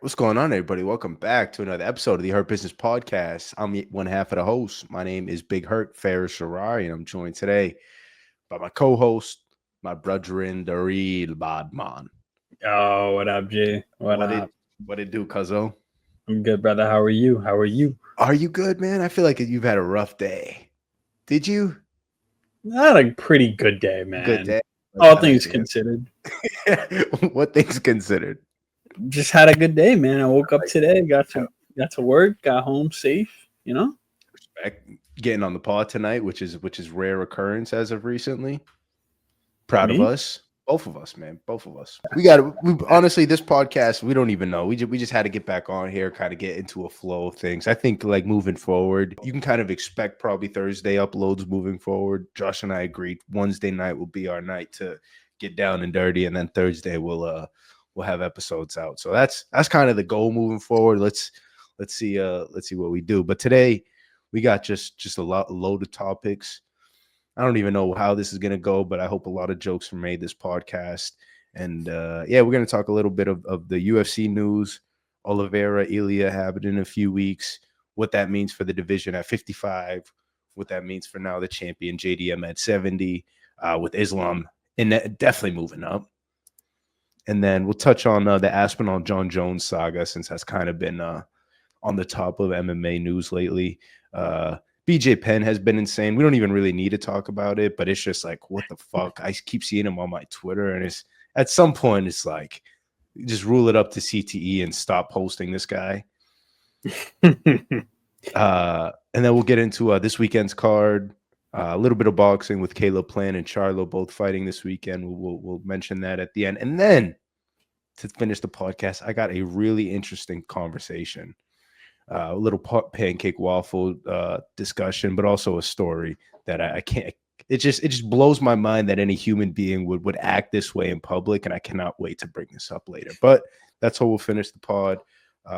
What's going on, everybody? Welcome back to another episode of the Hurt Business Podcast. I'm one half of the host. My name is Big Hurt Ferris Sharari, and I'm joined today by my co-host, my brethren, the real bad man. Oh, what up, G? What up? What it do, cuzzo? I'm good, brother. How are you? Are you good, man? I feel like you've had a rough day. Did you? I had a pretty good day, man. Good day. All things considered. What things considered? Just had a good day, man. I woke up today, got to work, got home safe. Respect. Getting on the pod tonight, which is rare occurrence as of recently. Proud of us. Both of us, man. Both of us. We honestly, this podcast, we don't even know. We just had to get back on here, kind of get into a flow of things. I think like moving forward, you can kind of expect probably Thursday uploads moving forward. Josh and I agreed Wednesday night will be our night to get down and dirty, and then Thursday we'll have episodes out. So that's kind of the goal moving forward. Let's see what we do. But today we got just a load of topics. I don't even know how this is going to go, but I hope a lot of jokes are made this podcast. And we're going to talk a little bit of the UFC news. Oliveira, Ilia have it in a few weeks, what that means for the division at 55, what that means for now the champion JDM at 70, with Islam definitely moving up. And then we'll touch on the Aspinall Jon Jones saga, since that's kind of been on the top of MMA news lately. BJ Penn has been insane. We don't even really need to talk about it, but it's just like, what the fuck? I keep seeing him on my Twitter, and it's at some point it's like, just rule it up to CTE and stop posting this guy. And then we'll get into this weekend's card. A little bit of boxing with Caleb Plant and Charlo both fighting this weekend. We'll mention that at the end. And then to finish the podcast, I got a really interesting conversation, a little pancake waffle discussion, but also a story that I can't. It just blows my mind that any human being would act this way in public, and I cannot wait to bring this up later. But that's how we'll finish the pod.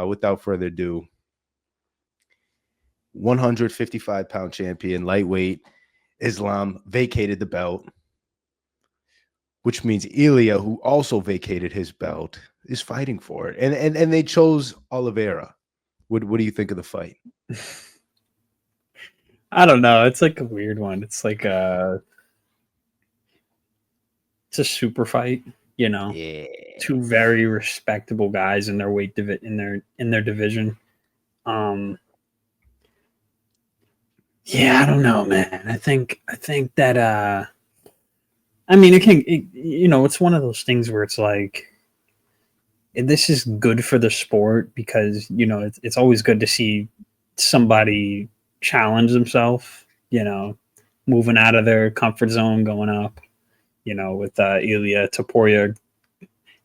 Without further ado, 155-pound champion, lightweight, Islam vacated the belt, which means Ilia, who also vacated his belt, is fighting for it. And they chose Oliveira. What do you think of the fight? I don't know. It's like a weird one. It's like it's a super fight, Yeah. Two very respectable guys in their weight in their division. Yeah, I don't know, man. I think that it's one of those things where it's like, this is good for the sport because, it's always good to see somebody challenge themselves, moving out of their comfort zone, going up, with Ilia Topuria.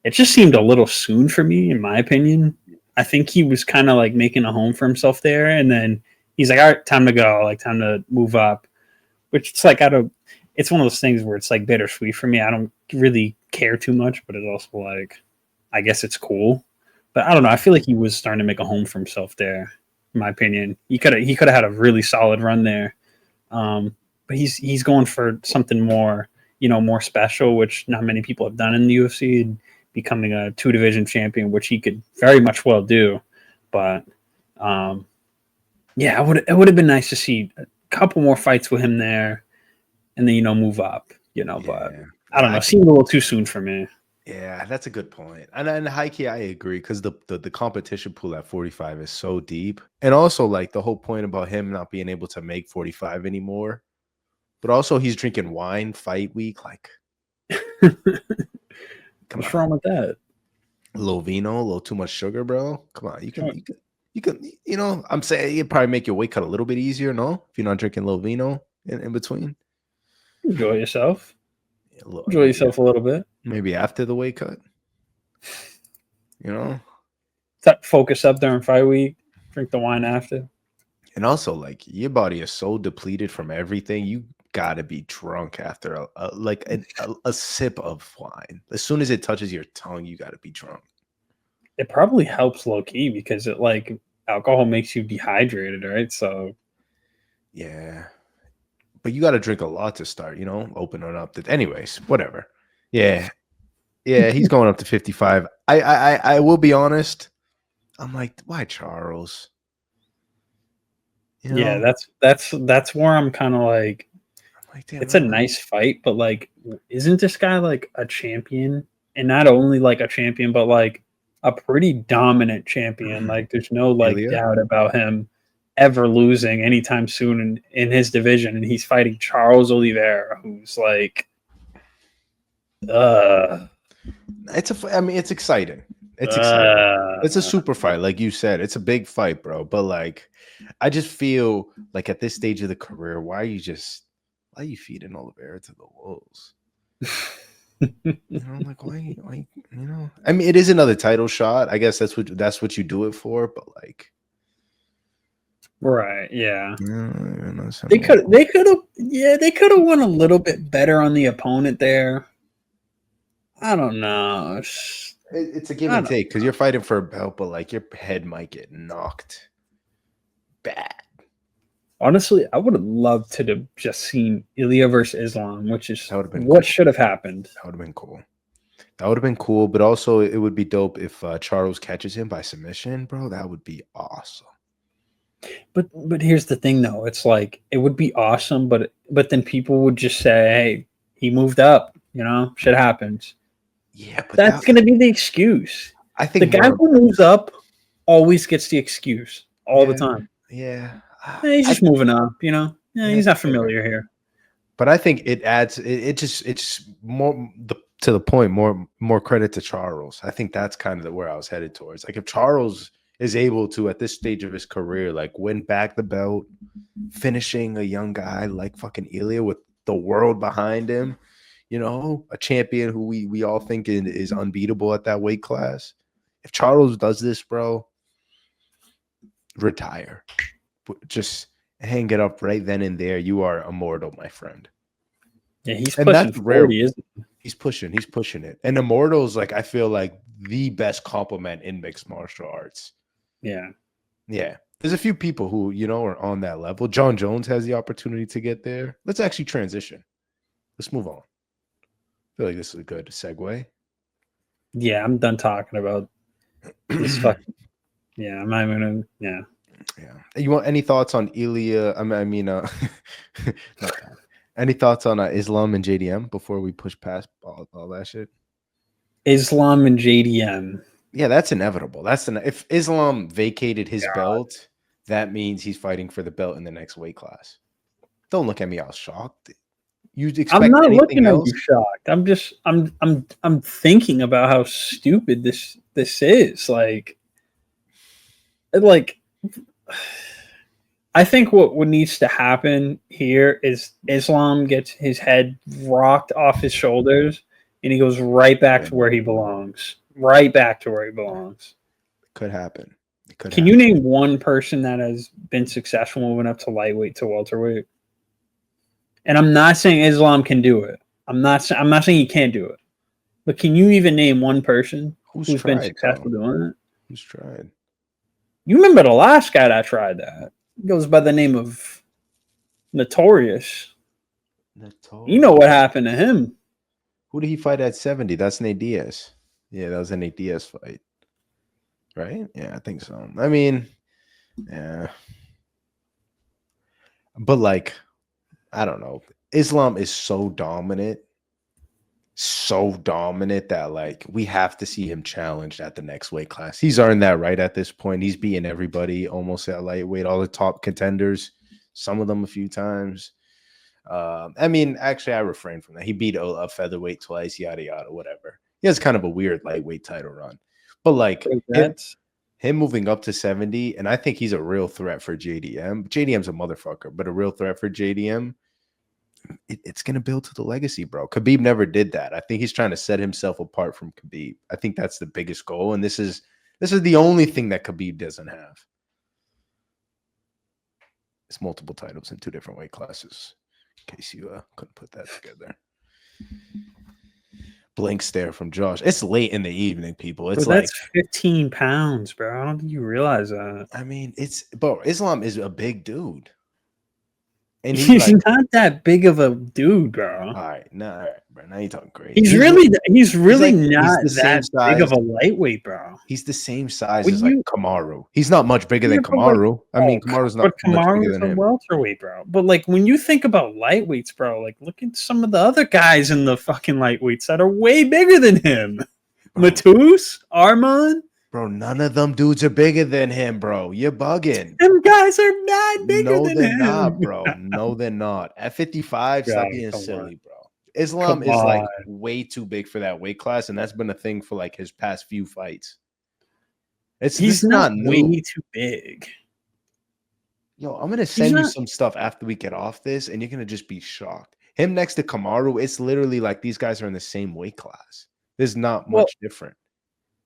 It just seemed a little soon for me, in my opinion. I think he was kind of like making a home for himself there, and then he's like, all right, time to go, like time to move up, which it's like, it's one of those things where it's like bittersweet for me. I don't really care too much, but it's also like, I guess it's cool, but I don't know. I feel like he was starting to make a home for himself there, in my opinion. He could have had a really solid run there. But he's going for something more, more special, which not many people have done in the UFC, becoming a 2-division champion, which he could very much well do. But, it would have been nice to see a couple more fights with him there, and then move up. But I don't know. It seemed a little too soon for me. Yeah, that's a good point. And high key, I agree, because the competition pool at 45 is so deep, and also like the whole point about him not being able to make 45 anymore, but also he's drinking wine fight week. Like, what's wrong with that? A little vino, a little too much sugar, bro. Come on, you can, I'm saying it'd probably make your weight cut a little bit easier, no? If you're not drinking a little vino in between. Enjoy yourself. Enjoy yourself a little bit. Maybe after the weight cut. Focus up during fight week. Drink the wine after. And also, like, your body is so depleted from everything. You gotta be drunk after a sip of wine. As soon as it touches your tongue, you gotta be drunk. It probably helps low key because it like alcohol makes you dehydrated, right? So yeah, but you got to drink a lot to start, opening up. Anyways, whatever. Yeah, he's going up to 55. I will be honest. I'm like, why Charles? You Yeah, know, that's where I'm kind of like, I'm like, damn, it's a nice fight, but like, isn't this guy like a champion? And not only like a champion, but like a pretty dominant champion. Like, there's no like Ilia. doubt about him ever losing anytime soon in his division. And he's fighting Charles Oliveira, who's like, uh, I mean, it's exciting. It's exciting. It's a uh, super fight, like you said. It's a big fight, bro. But like, I just feel like at this stage of the career, why are you feeding Oliveira to the wolves? You know, like why, you know? I mean, it is another title shot. I guess that's what you do it for. But like, right, yeah. They they could have won a little bit better on the opponent there. I don't know. It's a give and take because you're fighting for a belt, but like your head might get knocked bad. Honestly, I would have loved to have just seen Ilia versus Islam, which is what cool. should have happened. That would have been cool. That would have been cool, but also it would be dope if Charles catches him by submission, bro. That would be awesome. But here's the thing, though. It's like it would be awesome, but then people would just say, "Hey, he moved up." You know, shit happens. Yeah, but that's going to be the excuse. I think the guy who moves up always gets the excuse all the time. Yeah. He's just moving up, you know. Yeah, he's not familiar here. But I think it adds it's more to the point, more credit to Charles. I think that's kind of where I was headed towards. Like if Charles is able to at this stage of his career, like win back the belt, finishing a young guy like fucking Ilia with the world behind him, you know, a champion who we all think is unbeatable at that weight class. If Charles does this, bro, retire. Just hang it up right then and there. You are immortal, my friend. Yeah, he's pushing 40, isn't he? He's pushing it. And immortal's like, I feel like the best compliment in mixed martial arts. Yeah. Yeah. There's a few people who, you know, are on that level. Jon Jones has the opportunity to get there. Let's actually transition. Let's move on. I feel like this is a good segue. Yeah, I'm done talking about this fucking. Yeah, I'm not even gonna. Yeah. Yeah. You want any thoughts on Ilia? Any thoughts on Islam and JDM before we push past all that shit? Islam and JDM. Yeah, that's inevitable. If Islam vacated his belt, that means he's fighting for the belt in the next weight class. Don't look at me all shocked. I'm not looking at you shocked. I'm thinking about how stupid this is. Like I think what needs to happen here is Islam gets his head rocked off his shoulders and he goes right back to where he belongs. Right back to where he belongs. It could happen. Can you name one person that has been successful moving up to lightweight to welterweight? And I'm not saying Islam can do it. I'm not saying he can't do it. But can you even name one person who's been successful doing it? Who's tried? You remember the last guy that tried that? He goes by the name of Notorious. You know what happened to him. Who did he fight at 70? That's Nate Diaz. Yeah, that was a Nate Diaz fight. Right? Yeah, I think so. I mean, yeah. But like, I don't know. Islam is so dominant that like we have to see him challenged at the next weight class. He's earned that right at this point. He's beaten everybody almost at lightweight, all the top contenders, some of them a few times. I mean, actually, I refrain from that. He beat a featherweight twice, yada yada, whatever. He has kind of a weird lightweight title run, but like him moving up to 70, and I think he's a real threat for JDM. JDM's a motherfucker, but a real threat for JDM. It's going to build to the legacy, bro. Khabib never did that. I think he's trying to set himself apart from Khabib. I think that's the biggest goal, and this is the only thing that Khabib doesn't have. It's multiple titles in 2 different weight classes. In case you couldn't put that together. Blank stare from Josh. It's late in the evening, people. It's that's 15 pounds, bro. I don't think you realize that. I mean, Islam is a big dude. And he's not that big of a dude, bro. All right, bro. Now you're talking crazy. He's really not the same that size. big of a lightweight, bro. He's the same size as like Kamaru. He's not much bigger than Kamaru. I mean, Kamaru's not much bigger than him. Welterweight, bro. But like when you think about lightweights, bro, like look at some of the other guys in the fucking lightweights that are way bigger than him. Matus, Arman. Bro, none of them dudes are bigger than him, bro. You're bugging. Them guys are not bigger than him. No, they're not, bro. No, they're not. At 55, stop being silly, bro. Islam is like way too big for that weight class, and that's been a thing for like his past few fights. He's not way too big. Yo, I'm gonna send you some stuff after we get off this, and you're gonna just be shocked. Him next to Kamaru, it's literally like these guys are in the same weight class. There's not much different.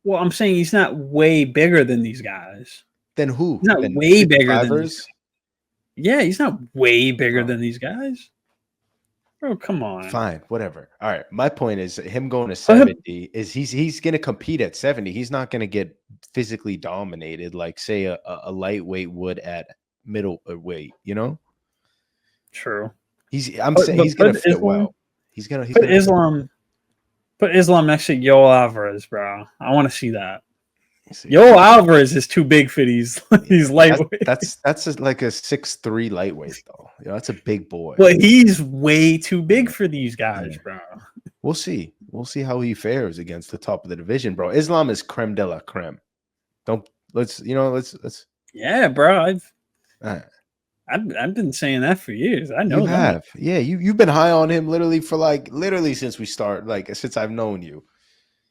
Well, I'm saying he's not way bigger than these guys. Then who? He's not way bigger than these guys. Yeah, he's not way bigger than these guys. Bro, come on. Fine, whatever. All right. My point is him going to 70 is he's going to compete at 70. He's not going to get physically dominated like say a lightweight would at middleweight, you know? True. I'm saying he's going to fit well. He's going to put Islam next to Yoel Alvarez, bro. I want to see that. Yoel Alvarez is too big for these lightweights. That's like a 6'3" lightweight though. You know, that's a big boy. But he's way too big for these guys, bro. We'll see. We'll see how he fares against the top of the division, bro. Islam is creme de la creme. Let's. Yeah, bro. I've been saying that for years. I know you have. Yeah, you've been high on him literally since we start, since I've known you.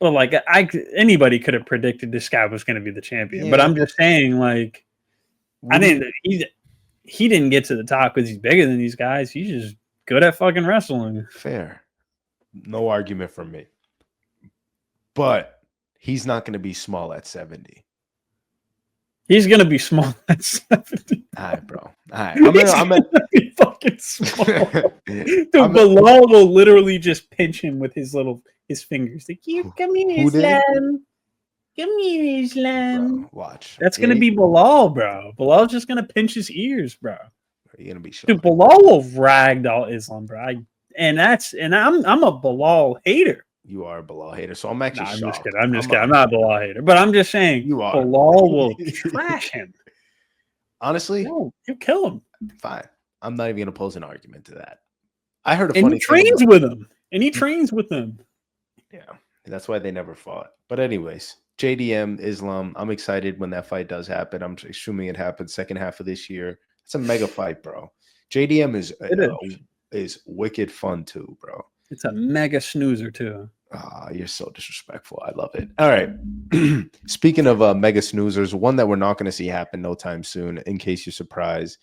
Well, like anybody could have predicted this guy was going to be the champion, but I'm just saying, like, he didn't get to the top because he's bigger than these guys. He's just good at fucking wrestling. Fair, no argument from me. But he's not going to be small at 70. He's going to be small at 70. All right, bro. All right, I'm gonna be fucking small. Dude, Bilal will literally just pinch him with his fingers. Like, come here, Islam. Come here, Islam. Bro, watch. That's gonna be Bilal, bro. Bilal's just gonna pinch his ears, bro. You're gonna be shocked. Dude, Bilal will ragdoll Islam, bro. I'm a Bilal hater. You are a Bilal hater, so I'm actually shocked. I'm just kidding. I'm not a Bilal hater, but I'm just saying Bilal will trash him. Honestly, no, he'll kill him. Fine. I'm not even gonna pose an argument to that. I heard he trains with him. Yeah, that's why they never fought. But anyways, JDM Islam. I'm excited when that fight does happen. I'm assuming it happens second half of this year. It's a mega fight, bro. JDM is wicked fun too, bro. It's a mega snoozer too. You're so disrespectful. I love it. All right. Speaking of mega snoozers, one that we're not going to see happen no time soon, in case you're surprised.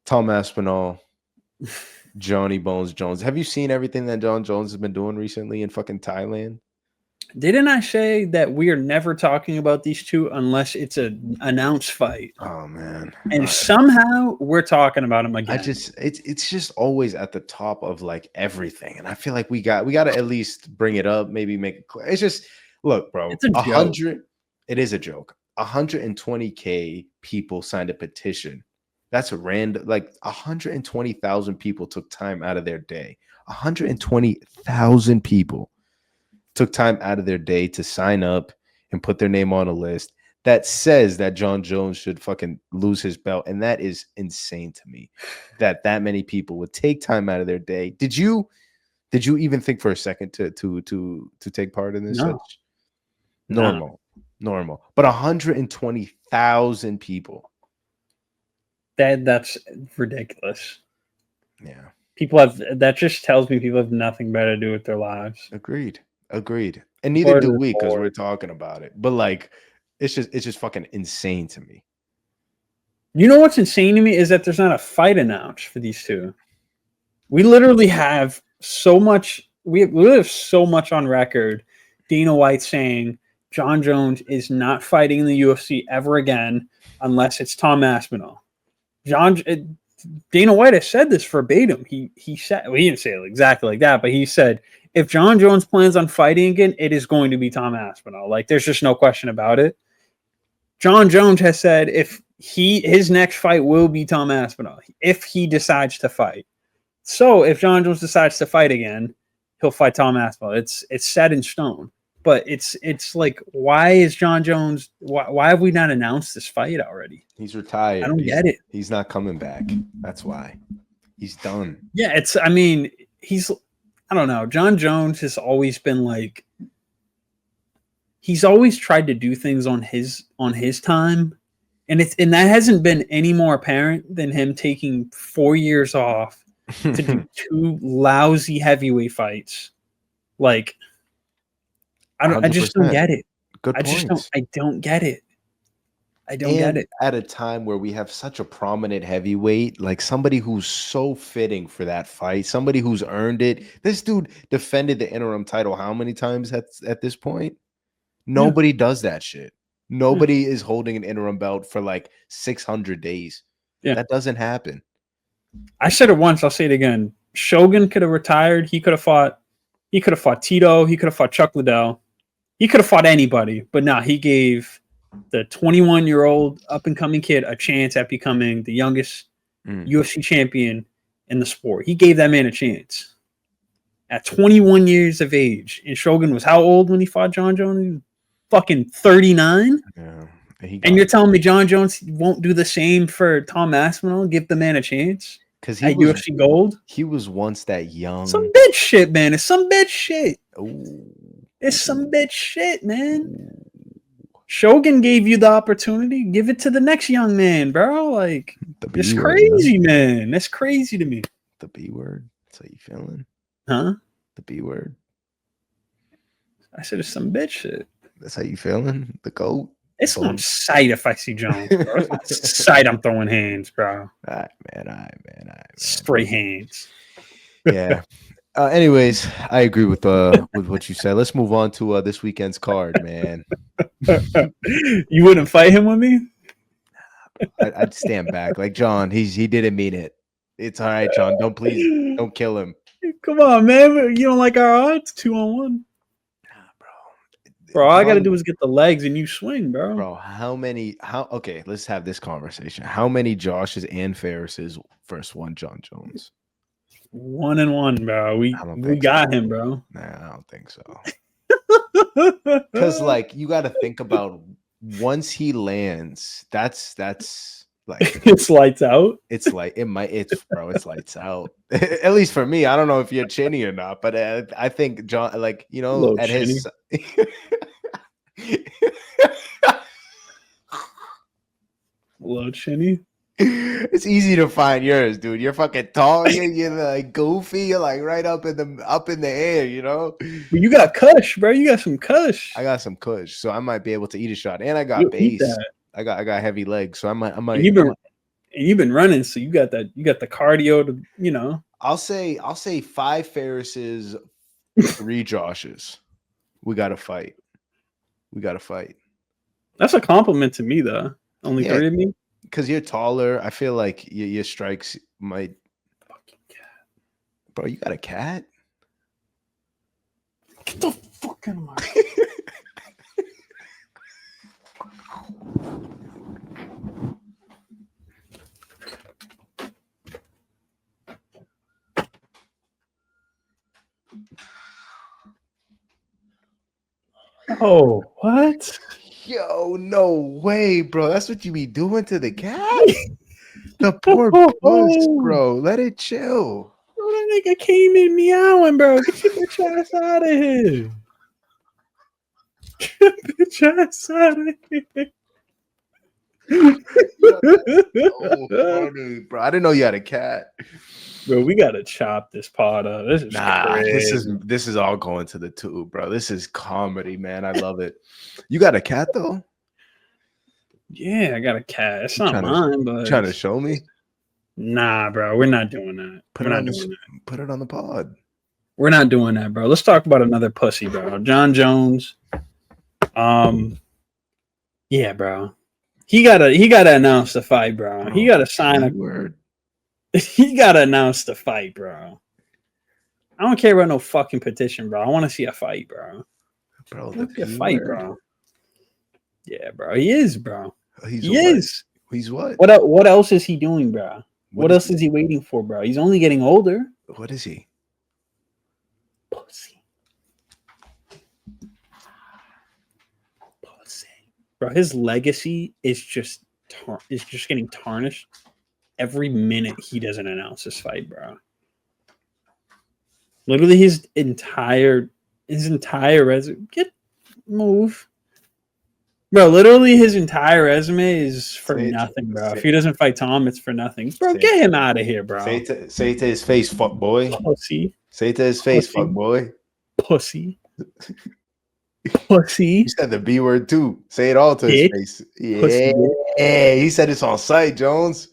Tom Aspinall, Johnny Bones Jones. Have you seen everything that Jon Jones has been doing recently in fucking Thailand? Didn't I say that we are never talking about these two unless it's an announced fight? Oh man! And somehow we're talking about them again. It's just always at the top of like everything, and I feel like we got to at least bring it up, maybe make it clear. It's just look, bro. It's a 100. It is a joke. 120K people signed a petition. That's random. Like 120,000 people took time out of their day. 120,000 people took time out of their day to sign up and put their name on a list that says that Jon Jones should fucking lose his belt. And that is insane to me that many people would take time out of their day. Did you even think for a second to take part in this? No. Normal. But 120,000 people. That's ridiculous. Yeah. That just tells me people have nothing better to do with their lives. Agreed. And neither do we, because we're talking about it. But like, it's just fucking insane to me. You know what's insane to me is that there's not a fight announced for these two. We literally have so much. We have so much on record. Dana White saying Jon Jones is not fighting in the UFC ever again unless it's Tom Aspinall. Dana White has said this verbatim. He said, well, he didn't say it exactly like that, but he said, if Jon Jones plans on fighting again, it is going to be Tom Aspinall. Like, there's just no question about it. Jon Jones has said if his next fight will be Tom Aspinall if he decides to fight. So if Jon Jones decides to fight again, he'll fight Tom Aspinall. It's set in stone. But it's like, why is Jon Jones? Why have we not announced this fight already? He's retired. I don't get it. He's not coming back. That's why. He's done. Yeah, I mean, I don't know. Jon Jones has always been like, he's always tried to do things on his time, and that hasn't been any more apparent than him taking 4 years off to do 2 lousy heavyweight fights. Like, I just don't get it. Good points. I don't get it. I don't get it. At a time where we have such a prominent heavyweight, like somebody who's so fitting for that fight, somebody who's earned it. This dude defended the interim title how many times at this point? Nobody does that shit. Nobody is holding an interim belt for like 600 days. Yeah. That doesn't happen. I said it once, I'll say it again. Shogun could have retired. He could have fought Tito. He could have fought Chuck Liddell. He could have fought anybody, but nah, he gave the 21-year-old up-and-coming kid a chance at becoming the youngest UFC champion in the sport. He gave that man a chance at 21 years of age. And Shogun was how old when he fought Jon Jones? He was fucking 39? Yeah. And you're telling me Jon Jones won't do the same for Tom Aspinall? Give the man a chance? Because he was UFC Gold? He was once that young. Some bitch shit, man. It's some bitch shit. Ooh. It's some bitch shit, man. Shogun gave you the opportunity. Give it to the next young man, bro. Like, it's crazy, man. That's crazy to me. The B word. That's how you feeling? Huh? The B word. I said it's some bitch shit. That's how you feeling? The GOAT. It's on sight if I see Jones, bro. It's on sight I'm throwing hands, bro. All right, man. Straight hands. Yeah. Anyways, I agree with what you said. Let's move on to this weekend's card, man. You wouldn't fight him with me? I'd stand back. Like John, he didn't mean it. It's all right, John. Don't kill him. Come on, man. You don't like our odds? 2-on-1. Bro, all I gotta do is get the legs and you swing, bro. Bro, okay, let's have this conversation. How many Joshes and Ferrises versus one Jon Jones? 1-1, bro. We got him, bro. Nah, I don't think so. Because like you got to think about once he lands, that's like it's lights out. It's lights out. At least for me, I don't know if you're chinny or not, but I think John, like at his. Little chinny. It's easy to find yours, dude. You're fucking tall. You're like goofy. You're like right up in the air, you know. But you got kush, bro. You got some kush. I got some kush, so I might be able to eat a shot. And I got base. I got heavy legs, so I might. And you've been running, so you got that. You got the cardio to, you know. I'll say 5 Ferrises, 3 Joshes. We got to fight. That's a compliment to me, though. Only 3 of me. Because you're taller, I feel like your strikes might. Fucking cat. Bro, you got a cat? Get the fuck out of my. Oh, what? Yo, no way, bro. That's what you be doing to the cat? The poor puss, bro. Let it chill. Bro, that nigga came in meowing, bro. Get your bitch ass out of here. Get your bitch ass out of here. So funny, bro. I didn't know you had a cat. Bro, we gotta chop this pot up. This is crazy. This is all going to the tube, bro. This is comedy, man. I love it. You got a cat though? Yeah, I got a cat. It's not mine, but trying to show me. Nah, bro, we're not doing that. Put it on the pod. We're not doing that, bro. Let's talk about another pussy, bro. Jon Jones. Yeah, bro. He gotta announce the fight, bro. He gotta sign a word. He gotta announce the fight, bro. I don't care about no fucking petition, bro. I want to see a fight, bro. Bro, a fight, bro. Yeah, bro. He is, bro. He is. He's what? What else is he doing, bro? What else is he waiting for, bro? He's only getting older. What is he? Pussy. Bro, his legacy is just getting tarnished every minute he doesn't announce this fight, bro. Literally his entire resume. Move. Bro, literally his entire resume is for nothing, bro. If he doesn't fight Tom, it's for nothing. Bro, get him out of here, bro. Say to his face, fuck boy. Pussy. Say to his face, fuck boy. Pussy. Pussy. You said the B word too. Say it all to his face. Yeah. Pussy. Yeah. He said it's on site, Jones.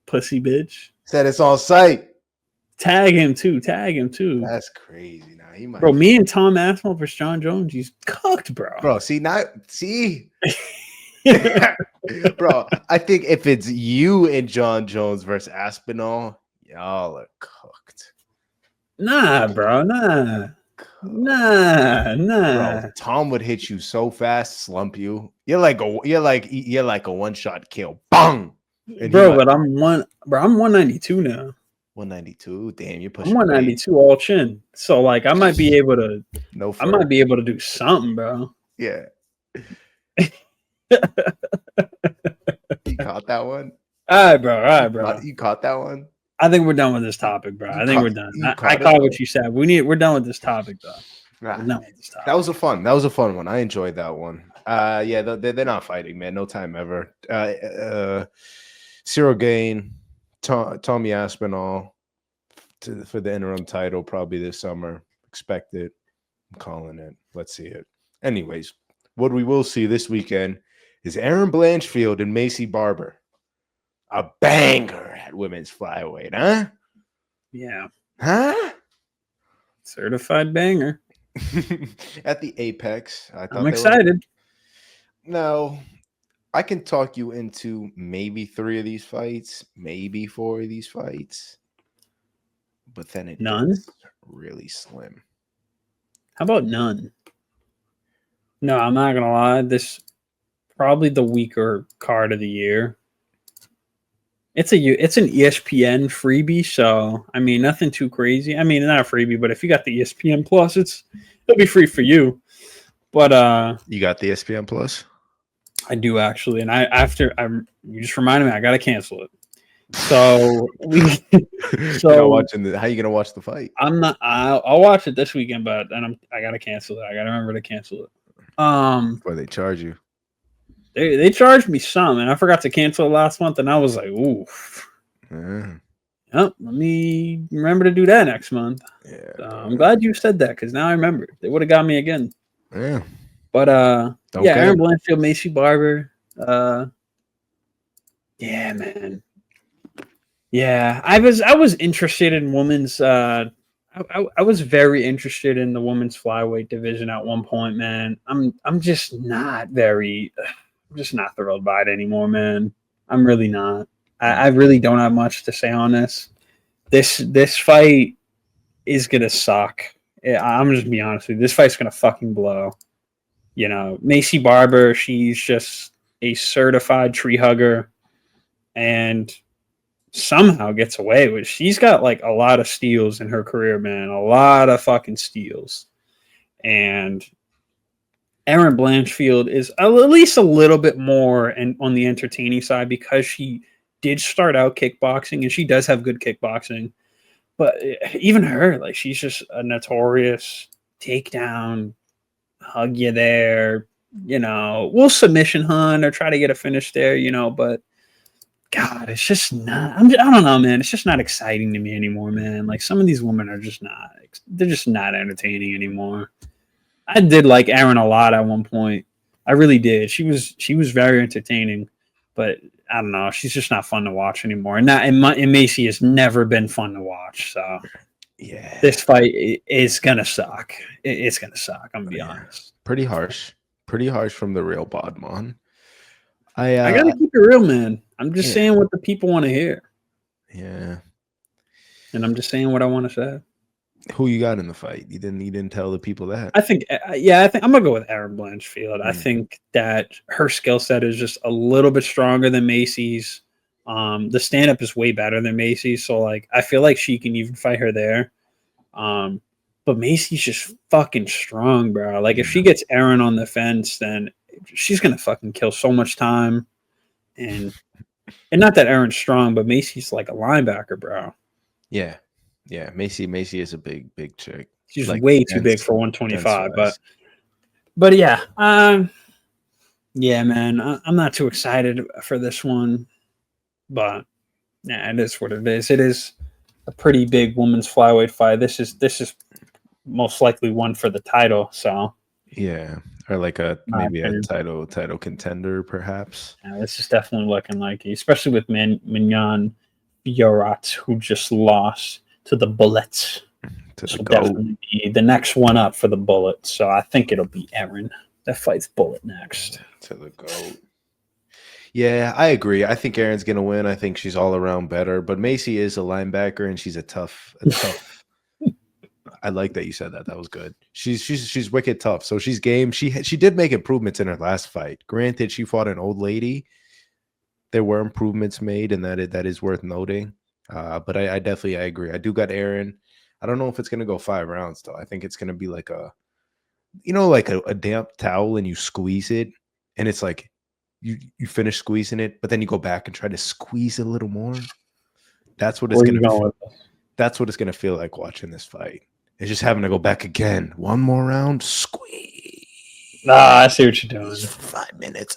Pussy bitch. Said it's on site. Tag him too. That's crazy. Now he might. Bro, me and Tom Aspinall versus Jon Jones, he's cooked, bro. Bro, bro, I think if it's you and Jon Jones versus Aspinall, y'all are cooked. Nah, bro. Nah. Bro, Tom would hit you so fast, slump you. You're like a one-shot kill. Bang! Bro, but I'm 192 now. 192. Damn, you're pushing. I'm 192 all chin. So like I might be able to do something, bro. Yeah. You caught that one? All right, bro. You caught that one? I think we're done with this topic, bro. We're done. I caught what you said. We're done with this topic, though. Nah, that was a fun one. I enjoyed that one. Yeah, they're not fighting, man. No time ever. Cyril Gain, Tommy Aspinall for the interim title probably this summer. Expect it. I'm calling it. Let's see it. Anyways, what we will see this weekend is Aaron Blanchfield and Macy Barber. A banger at women's flyweight, huh? Yeah. Huh? Certified banger. At the Apex. I'm excited. No, I can talk you into maybe 3 of these fights, maybe 4 of these fights. But then it gets really slim. How about none? No, I'm not gonna lie. This probably the weaker card of the year. It's an ESPN freebie, so I mean nothing too crazy. I mean not a freebie, but if you got the ESPN Plus, it'll be free for you. But you got the ESPN Plus? I do actually, and you just reminded me I gotta cancel it. So how you gonna watch the fight? I'm not. I'll watch it this weekend, but then I gotta cancel it. I gotta remember to cancel it. Why they charge you? They charged me some, and I forgot to cancel it last month, and I was like, ooh. Yeah. Yep, let me remember to do that next month. Yeah. So I'm glad you said that because now I remember. They would have got me again. Yeah. But Aaron Blanchfield, Macy Barber. Yeah, man. Yeah, I was interested in women's. I was very interested in the women's flyweight division at one point, man. I'm just not thrilled by it anymore, man. I'm really not. I really don't have much to say on this. This fight is gonna suck. I'm just gonna be honest with you. This fight's gonna fucking blow. You know, Macy Barber, she's just a certified tree hugger, and somehow gets away with. She's got like a lot of steals in her career, man. A lot of fucking steals. And Aaron Blanchfield is at least a little bit more on the entertaining side because she did start out kickboxing and she does have good kickboxing. But even her, like, she's just a notorious takedown, hug you there, you know, we'll submission hunt or try to get a finish there, you know, but God, it's just not, I don't know, man. It's just not exciting to me anymore, man. Like some of these women are just not, they're just not entertaining anymore. I did like Aaron a lot at one point. I really did. She was very entertaining, but I don't know. She's just not fun to watch anymore. And Macy has never been fun to watch. So yeah, this fight is gonna suck. It's gonna suck. I'm gonna be honest. Pretty harsh from the real Bodmon. I gotta keep it real, man. I'm just saying what the people want to hear. Yeah. And I'm just saying what I want to say. Who you got in the fight? You didn't tell the people that. I think I'm gonna go with Erin Blanchfield. I Mm. think that her skill set is just a little bit stronger than Macy's. The stand up is way better than Macy's, so like I feel like she can even fight her there. But Macy's just fucking strong, bro. Like if she gets Erin on the fence, then she's gonna fucking kill so much time. And not that Erin's strong, but Macy's like a linebacker, bro. Yeah. Macy is a big chick. She's Like, way too big for 125. dense-wise. But yeah, yeah, man, I'm not too excited for this one. But yeah, it is what it is. It is a pretty big women's flyweight fight. This is most likely one for the title. So yeah, or like maybe a title contender, perhaps. Yeah, this is definitely looking like it, especially with Mignon Fiorat, who just lost to the Bullets. So definitely be the next one up for the Bullets. So I think it'll be Erin that fights Bullet next. To the GOAT. Yeah, I agree. I think Erin's gonna win. I think she's all around better. But Macy is a linebacker, and she's a tough. I like that you said that. That was good. She's wicked tough. So she's game. She did make improvements in her last fight. Granted, she fought an old lady. There were improvements made, and that is worth noting. But I definitely agree. I do got Erin. I don't know if it's gonna go 5 rounds though. I think it's gonna be like a damp towel and you squeeze it, and it's like you finish squeezing it, but then you go back and try to squeeze it a little more. That's what it's gonna. That's what it's gonna feel like watching this fight. It's just having to go back again. One more round, squeeze. I see what you're doing. 5 minutes.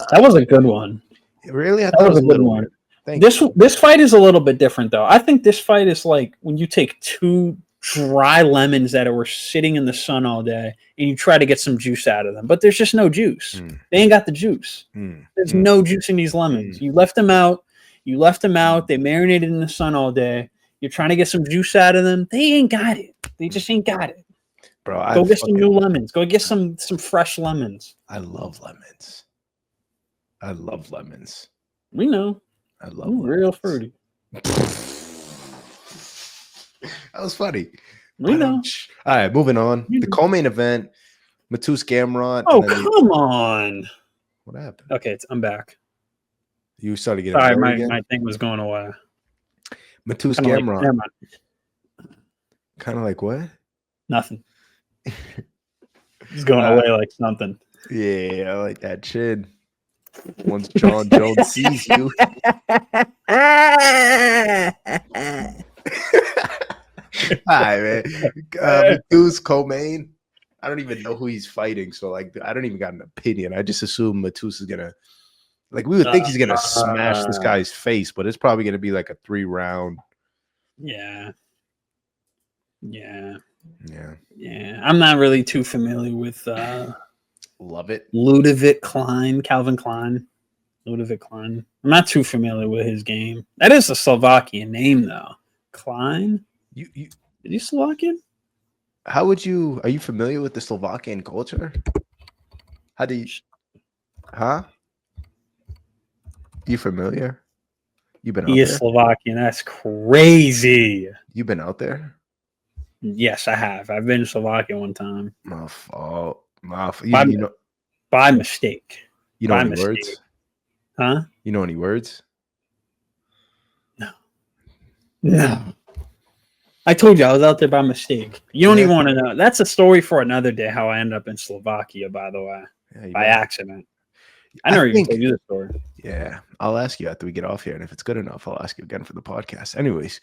That was a good one. Really? That was a good one. This fight is a little bit different, though. I think this fight is like when you take 2 dry lemons that were sitting in the sun all day and you try to get some juice out of them, but there's just no juice. They ain't got the juice. There's no juice in these lemons. You left them out. They marinated in the sun all day. You're trying to get some juice out of them. They ain't got it. They just ain't got it. Bro, go get some new lemons. Go get some fresh lemons. I love lemons. We know. I love real fruity. That was funny. We know. All right, moving on. The co-main event, Matus Gamrot. Oh, come on. What happened? Okay, I'm back. You started getting sorry, my thing was going away. Matus Gamrot. Kind of like what? Nothing. He's going away like something. Yeah, I like that chin. Once Jon Jones sees you. All right, man. Matus co-main. I don't even know who he's fighting, so like I don't even got an opinion. I just assume Matus is gonna, like, we would think he's gonna smash this guy's face, but it's probably gonna be like a 3-round. Yeah. Yeah. I'm not really too familiar with love it. Calvin Klein. Ludovic Klein. I'm not too familiar with his game. That is a Slovakian name though. Klein? Is he Slovakian? Are you familiar with the Slovakian culture? How do you You familiar? You've been out there? He is Slovakian. That's crazy. You've been out there? Yes, I have. I've been to Slovakia one time. My fault. By mistake. You know any words? Huh? You know any words? No. I told you I was out there by mistake. You don't even want to know. That's a story for another day, how I ended up in Slovakia, by the way. By accident. I never even told you the story. Yeah. I'll ask you after we get off here, and if it's good enough, I'll ask you again for the podcast. Anyways,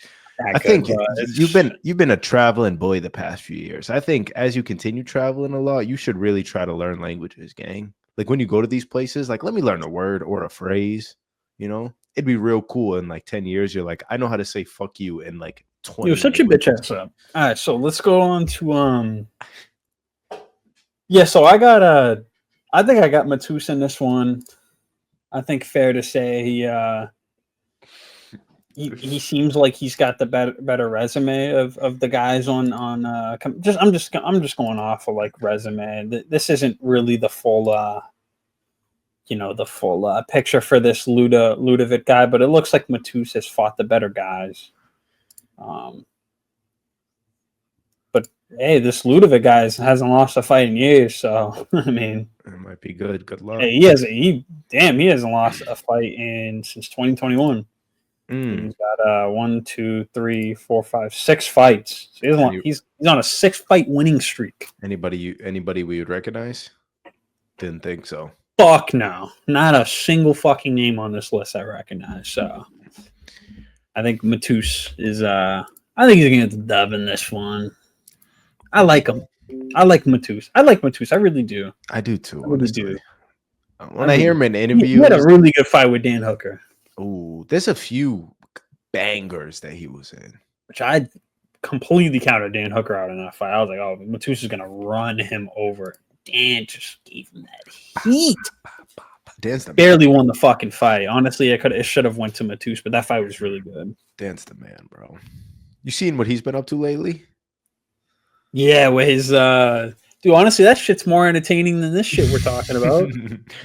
I think you've been a traveling boy the past few years. I think as you continue traveling a lot, you should really try to learn languages, gang. Like when you go to these places, like let me learn a word or a phrase, it'd be real cool. In like 10 years, you're like, I know how to say fuck you in like 20. You're such a bitch ass up. All right, so let's go on to so I think I got Matus in this one. I think fair to say he seems like he's got the better resume of the guys on I'm just going off of like resume. This isn't really the full picture for this Ludovic guy, but it looks like Matus has fought the better guys. Hey, this Ludovic guy hasn't lost a fight in years, so I mean, It might be good. Good luck. hey, he hasn't lost a fight since 2021. Mm. He's got 1, 2, 3, 4, 5, 6 fights. So he's on a 6-fight winning streak. Anybody we would recognize? Didn't think so. Fuck no, not a single fucking name on this list I recognize. So I think Matus is. I think he's gonna get the dub in this one. I like him. I like Matus. I really do. I do too. I really Honestly, do. When I hear him in He interviews, had a really good fight with Dan Hooker, there's a few bangers that he was in. which I completely counted Dan Hooker out in that fight. I was like, oh, Matus is gonna run him over. Dan just gave him that heat. Dan's the Barely won the fucking fight. Honestly, it should have went to Matus, but that fight was really good. Dan's the man, bro. You seen what he's been up to lately? Yeah, with his dude, honestly, that shit's more entertaining than this shit we're talking about.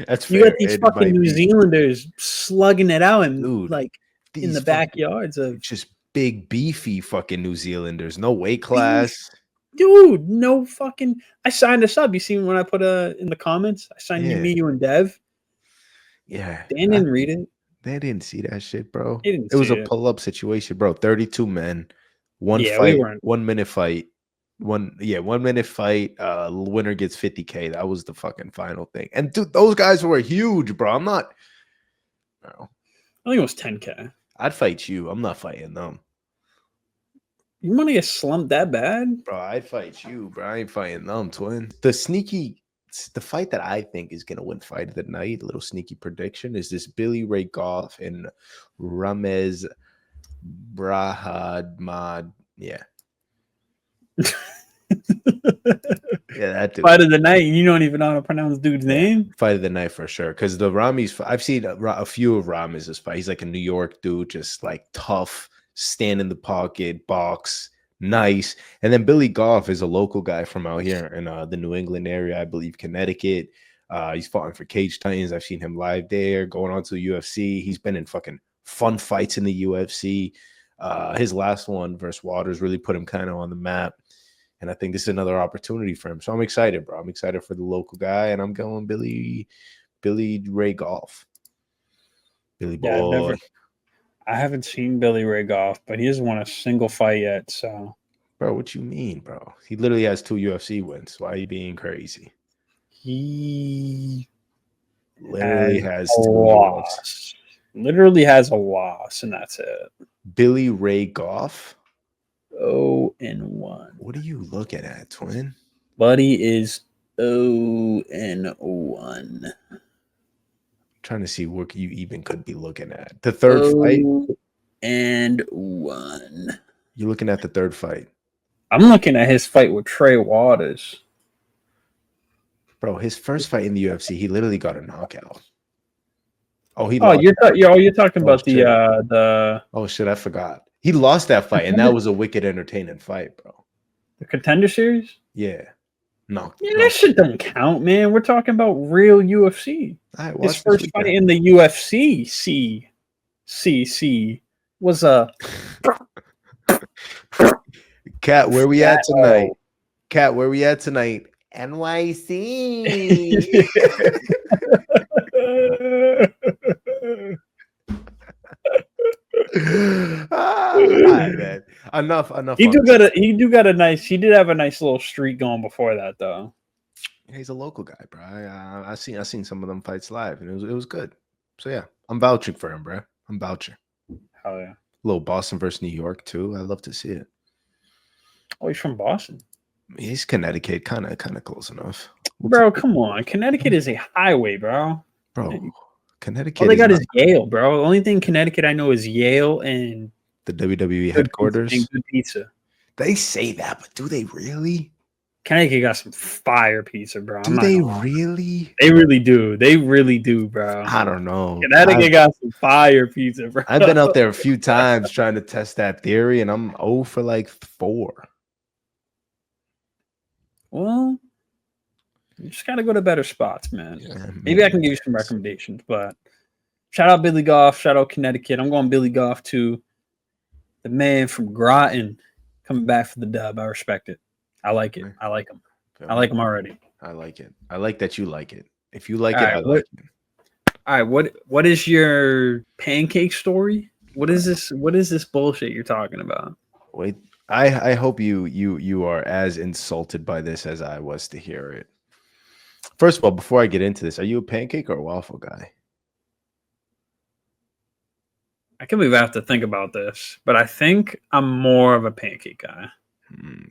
That's fair. You got these fucking New Zealanders slugging it out and Dude, like in the backyards of just big beefy fucking New Zealanders. No weight class. Dude, no fucking. I signed us up. You seen when I put in the comments? I signed me, you, and Dev. Yeah. Dan didn't read it. They didn't see that shit, bro. It was a pull-up situation, bro. 32 men, fight, 1 minute fight. 1 minute fight. Winner gets 50K. That was the fucking final thing. And dude, those guys were huge, bro. I'm not. No. I think it was 10K. I'd fight you. I'm not fighting them. You want to get slumped that bad? Bro, I'd fight you, bro. I ain't fighting them, twin. The fight that I think is going to win fight of the night, a little sneaky prediction, is this Billy Ray Goff and Ramez Brahadmad. Yeah. That dude. Fight of the night. You don't even know how to pronounce dude's name. Fight of the night for sure. Because the Rami's, I've seen a few of Ramez's fight. He's like a New York dude, just like tough, stand in the pocket, box, nice. And then Billy Goff is a local guy from out here in the New England area, I believe Connecticut. He's fought for Cage Titans. I've seen him live there, going on to the UFC. He's been in fucking fun fights in the UFC. His last one versus Waters really put him kind of on the map. And I think this is another opportunity for him. So I'm excited, bro. I'm excited for the local guy, and I'm going Billy Ray Goff. Billy boy. I haven't seen Billy Ray Goff, but he hasn't won a single fight yet. So, bro, what you mean, bro? He literally has 2 UFC wins. Why are you being crazy? He literally has 2 loss. Literally has a loss, and that's it. Billy Ray Goff. 0-1. What are you looking at, twin? Buddy is 0-1. Trying to see what you even could be looking at. The third fight. 0-1. You're looking at the third fight. I'm looking at his fight with Trey Waters. Bro, his first fight in the UFC, he literally got a knockout. You're talking about the. Oh shit, I forgot. He lost that fight, and that was a wicked, entertaining fight, bro. The Contender Series? Yeah. No. That shit doesn't count, man. We're talking about real UFC. His first fight in the UFC, was a. Cat, where we at tonight? Cat, where we at tonight? NYC. All right, man. Enough. He did have a nice little streak going before that, though. He's a local guy, bro. I seen some of them fights live, and it was good. So yeah, I'm vouching for him, bro. I'm vouching. Hell yeah. A little Boston versus New York too. I love to see it. Oh, he's from Boston. He's Connecticut, kind of close enough. Bro, come on. Connecticut is a highway, bro. Bro, Connecticut. All they got is Yale, bro. The only thing Connecticut I know is Yale and the WWE headquarters. Good pizza. They say that, but do they really? Connecticut got some fire pizza, bro. Do they really? They really do. They really do, bro. I don't know. Connecticut got some fire pizza, bro. I've been out there a few times trying to test that theory, and I'm 0 for like 4. Well, you just got to go to better spots, man. Yeah, maybe I can give you some recommendations, but shout out Billy Goff. Shout out Connecticut. I'm going Billy Goff too. The man from Groton coming back for the dub. I respect it. I like it. I like them. Feel I me? like them already. I like it. I like that you like it. If you like All it, right, I like it. All right, what is your pancake story? What is this? What is this bullshit you're talking about? Wait, I hope you are as insulted by this as I was to hear it. First of all, before I get into this, are you a pancake or a waffle guy? I can't believe I have to think about this, but I think I'm more of a pancake guy.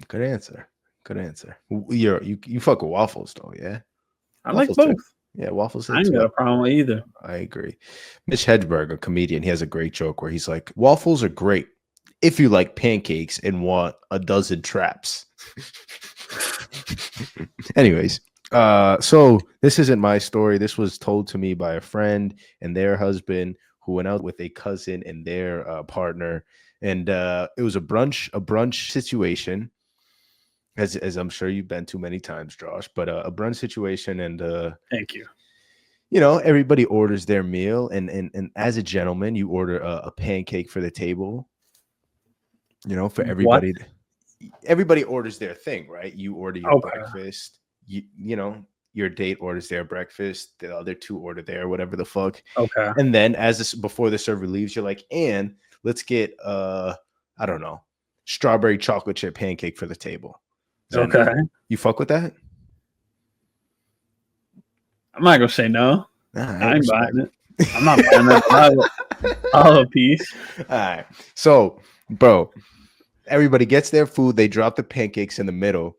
Good answer. Good answer. You fuck with waffles though, yeah? I like Waffles too. both. Yeah, waffles I ain't too. got a problem with either. I agree. Mitch Hedberg, a comedian, he has a great joke where he's like, waffles are great if you like pancakes and want a dozen traps. Anyways, so this isn't my story. This was told to me by a friend and their husband who went out with a cousin and their partner. And it was a brunch situation, as I'm sure you've been to many times, Josh, but a brunch situation. And Thank you. you know, everybody orders their meal, and as a gentleman, you order a pancake for the table. You know, for everybody. What? Everybody orders their thing, right? You order your Okay. breakfast. You know, your date orders their breakfast. The other two order their whatever the fuck. Okay. And then before the server leaves, you're like, and let's get I don't know, strawberry chocolate chip pancake for the table. Okay. You fuck with that? I'm not gonna say no. I ain't buying it. I'm not buying that. I'll a piece. All right. So, bro, everybody gets their food. They drop the pancakes in the middle.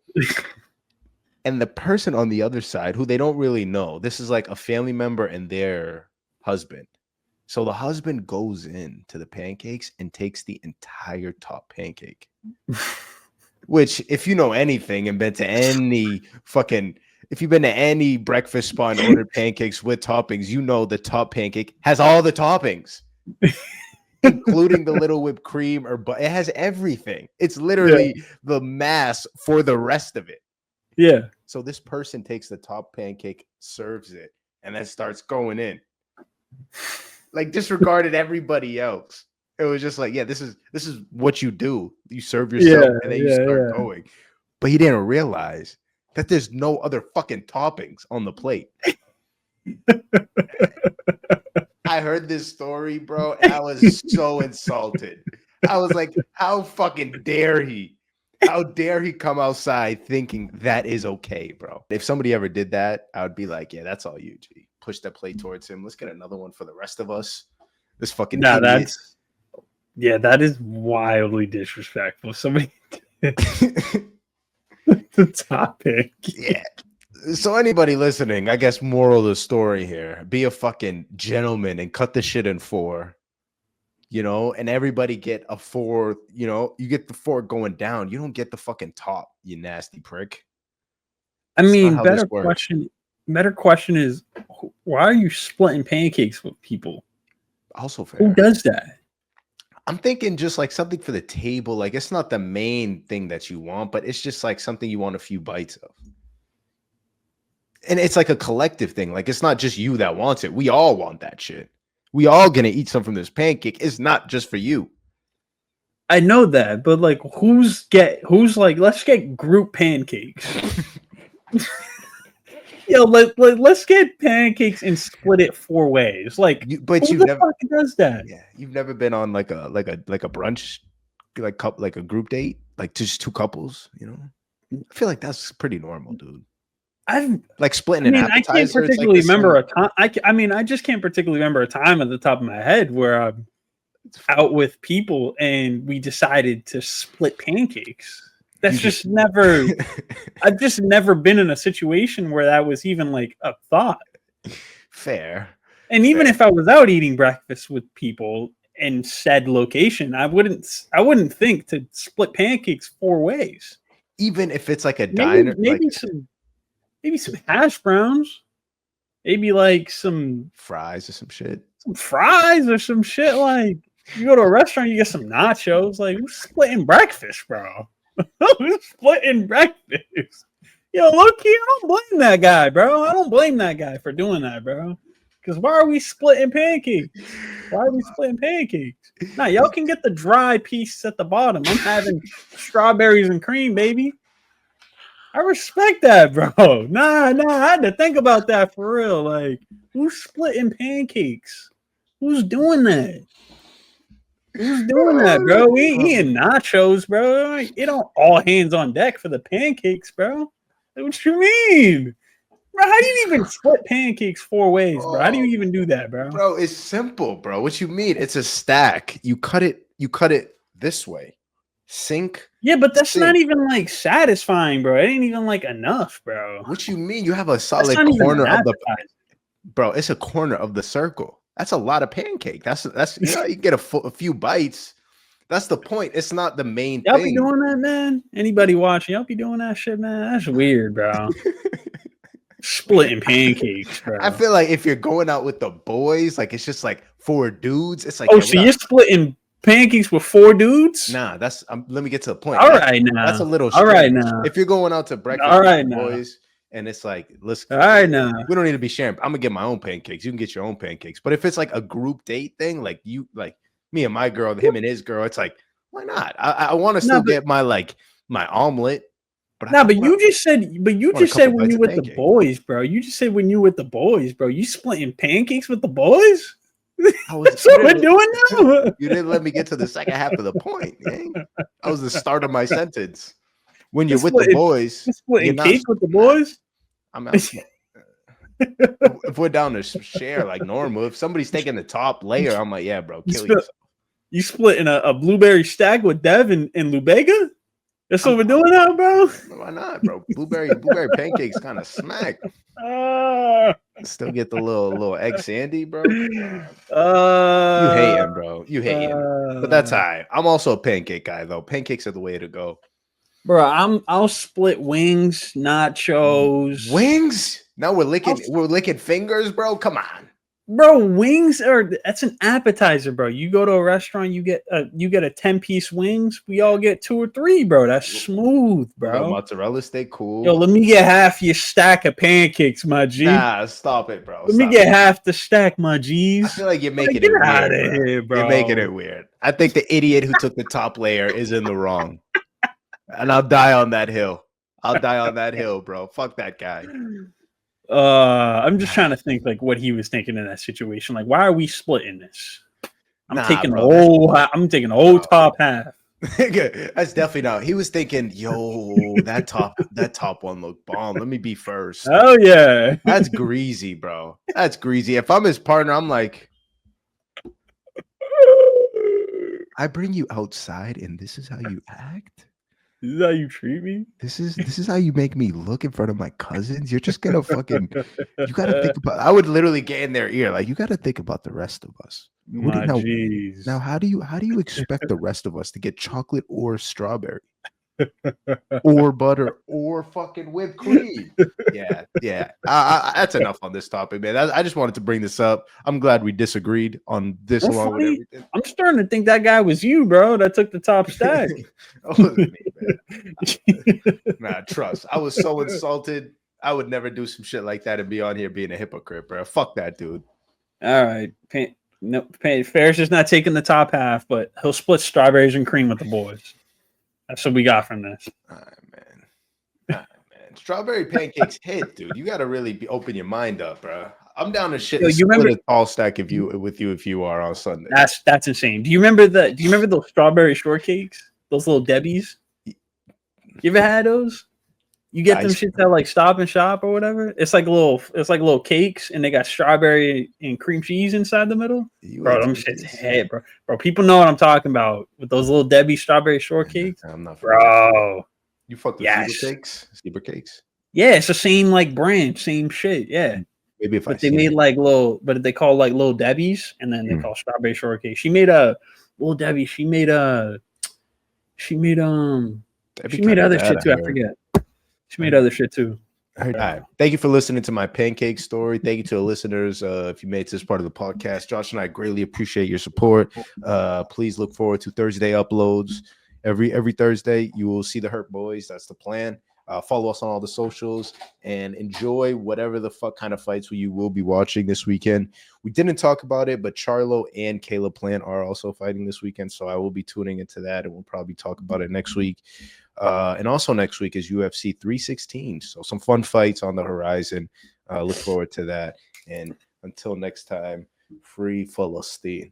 And the person on the other side, who they don't really know, this is like a family member and their husband. So the husband goes in to the pancakes and takes the entire top pancake. Which, if you know anything and been to any if you've been to any breakfast spot and ordered pancakes with toppings, you know the top pancake has all the toppings, including the little whipped cream but it has everything. It's literally the mass for the rest of it. Yeah. So this person takes the top pancake, serves it, and then starts going in. Like disregarded everybody else. It was just like, yeah, this is what you do. You serve yourself and then you start going. But he didn't realize that there's no other fucking toppings on the plate. I heard this story, bro, and I was so insulted. I was like, how fucking dare he? How dare he come outside thinking that is okay, bro? If somebody ever did that, I would be like, yeah, that's all you, G. Push that plate towards him. Let's get another one for the rest of us. This fucking idiot. That is wildly disrespectful. Somebody the topic. Yeah. So anybody listening, I guess moral of the story here, be a fucking gentleman and cut the shit in four. You know, and everybody get a 4, you know, you get the 4 going down. You don't get the fucking top, you nasty prick. I mean, better question is, why are you splitting pancakes with people? Also fair. Who does that? I'm thinking just like something for the table. Like it's not the main thing that you want, but it's just like something you want a few bites of. And it's like a collective thing. Like it's not just you that wants it. We all want that shit. We all gonna eat some from this pancake. It's not just for you. I know that, but like, who's like, let's get group pancakes. Yo, let's get pancakes and split it 4 ways. Like, but who you the never fuck does that? Yeah, you've never been on like a brunch, like a group date, like just 2 couples. You know, I feel like that's pretty normal, dude. I've like splitting an appetizer. I can't particularly remember a time. I just can't particularly remember a time at the top of my head where I'm out with people and we decided to split pancakes. That's just never. I've just never been in a situation where that was even like a thought. Fair. And even if I was out eating breakfast with people in said location, I wouldn't think to split pancakes 4 ways. Even if it's like a diner, maybe some hash browns, maybe like some fries or some shit. Like you go to a restaurant, you get some nachos. Like who's splitting breakfast, bro? Who's splitting breakfast? Yo, look here, I don't blame that guy, bro. I don't blame that guy for doing that, bro. Because why are we splitting pancakes? Nah, y'all can get the dry piece at the bottom. I'm having strawberries and cream, baby. I respect that, bro. Nah, I had to think about that for real. Like, who's splitting pancakes? Who's doing that? Who's doing that, bro? We ain't eating nachos, bro. It don't all hands on deck for the pancakes, bro. What you mean? Bro, how do you even split pancakes 4 ways, bro? How do you even do that, bro? Bro, it's simple, bro. What you mean? It's a stack. You cut it this way. Sink. Yeah, but that's not even like satisfying, bro. It ain't even like enough, bro. What you mean? You have a solid corner of the bro. It's a corner of the circle. That's a lot of pancake. That's you get a few bites. That's the point. It's not the main y'all thing. Be doing that, man. Anybody watching? Y'all be doing that shit, man. That's weird, bro. Splitting pancakes, bro. I feel like if you're going out with the boys, like it's just like 4 dudes. It's like so you're splitting pancakes with 4 dudes? Nah, that's let me get to the point. All right, now that's a little. All right, now if you're going out to breakfast with the boys. And it's like, let's. All right, now we don't need to be sharing. I'm gonna get my own pancakes. You can get your own pancakes. But if it's like a group date thing, like me and my girl, him and his girl, it's like, why not? I want to still get my omelet. But you just said when you with the boys, bro. You just said when you with the boys, bro. You splitting pancakes with the boys? That's what we're doing now. You didn't let me get to the second half of the point. Gang. That was the start of my sentence. When you're with the boys, splitting cake with the boys. I'm out. If we're down to share like normal, if somebody's taking the top layer, I'm like, yeah, bro, kill yourself. You splitting a blueberry stack with Dev and Lubega? That's what we're doing now, bro. Why not, bro? Blueberry pancakes kind of smack. Still get the little egg sandy, bro. You hating, bro. You hating. But that's all right. I'm also a pancake guy, though. Pancakes are the way to go. Bro, I'll split wings, nachos. Wings? Now we're licking fingers, bro. Come on. Bro, wings that's an appetizer, bro. You go to a restaurant, you get a 10-piece wings. We all get 2 or 3, bro. That's smooth, bro. Mozzarella steak, cool. Yo, let me get half your stack of pancakes, my G. Nah, stop it, bro. Let me get half the stack, my G's. I feel like you're making it weird. Get out of here, bro. You're making it weird. I think the idiot who took the top layer is in the wrong. And I'll die on that hill. Bro. Fuck that guy. I'm just trying to think like what he was thinking in that situation. Like, why are we splitting this? I'm taking the whole top half. That's definitely not. He was thinking, yo, that top one looked bomb. Let me be first. Oh yeah. That's greasy, bro. That's greasy. If I'm his partner, I'm like, I bring you outside and this is how you act? This is how you treat me? This is how you make me look in front of my cousins? You're just gonna fucking you gotta think about I would literally get in their ear, like you gotta think about the rest of us. Now how do you expect the rest of us to get chocolate or strawberry? Or butter or fucking whipped cream? Yeah. That's enough on this topic, man. I just wanted to bring this up. I'm glad we disagreed on this along with everything. I'm starting to think that guy was you, bro, that took the top stack. Me, nah, trust. I was so insulted. I would never do some shit like that and be on here being a hypocrite, bro. Fuck that dude. All right. Ferris is not taking the top half, but he'll split strawberries and cream with the boys. That's what we got from this. All right, man. Strawberry pancakes hit, dude. You got to really open your mind up, bro. I'm down to shit. You remember a tall stack if you are on Sunday. That's insane. Do you remember those strawberry shortcakes? Those little Debbies? You ever had those? You get them shit at like Stop and Shop or whatever. It's like little cakes, and they got strawberry and cream cheese inside the middle. Bro, them shit's head, bro. Bro, people know what I'm talking about with those little Debbie strawberry shortcakes. I'm not, bro. You fuck with zebra cakes. Yeah, it's the same like brand, same shit. Yeah. Maybe if they made like little, but they call like little Debbies, and then they call strawberry shortcake. She made a little Debbie. She made other shit too. I forget. She made other shit too. All right. Thank you for listening to my pancake story. Thank you to the listeners. If you made this part of the podcast, Josh and I greatly appreciate your support. Please look forward to Thursday uploads. Every Thursday, you will see the Hurt Boys. That's the plan. Follow us on all the socials and enjoy whatever the fuck kind of fights you will be watching this weekend. We didn't talk about it, but Charlo and Caleb Plant are also fighting this weekend, so I will be tuning into that, and we'll probably talk about it next week. And also next week is UFC 316, so some fun fights on the horizon. Look forward to that. And until next time, free Palestine.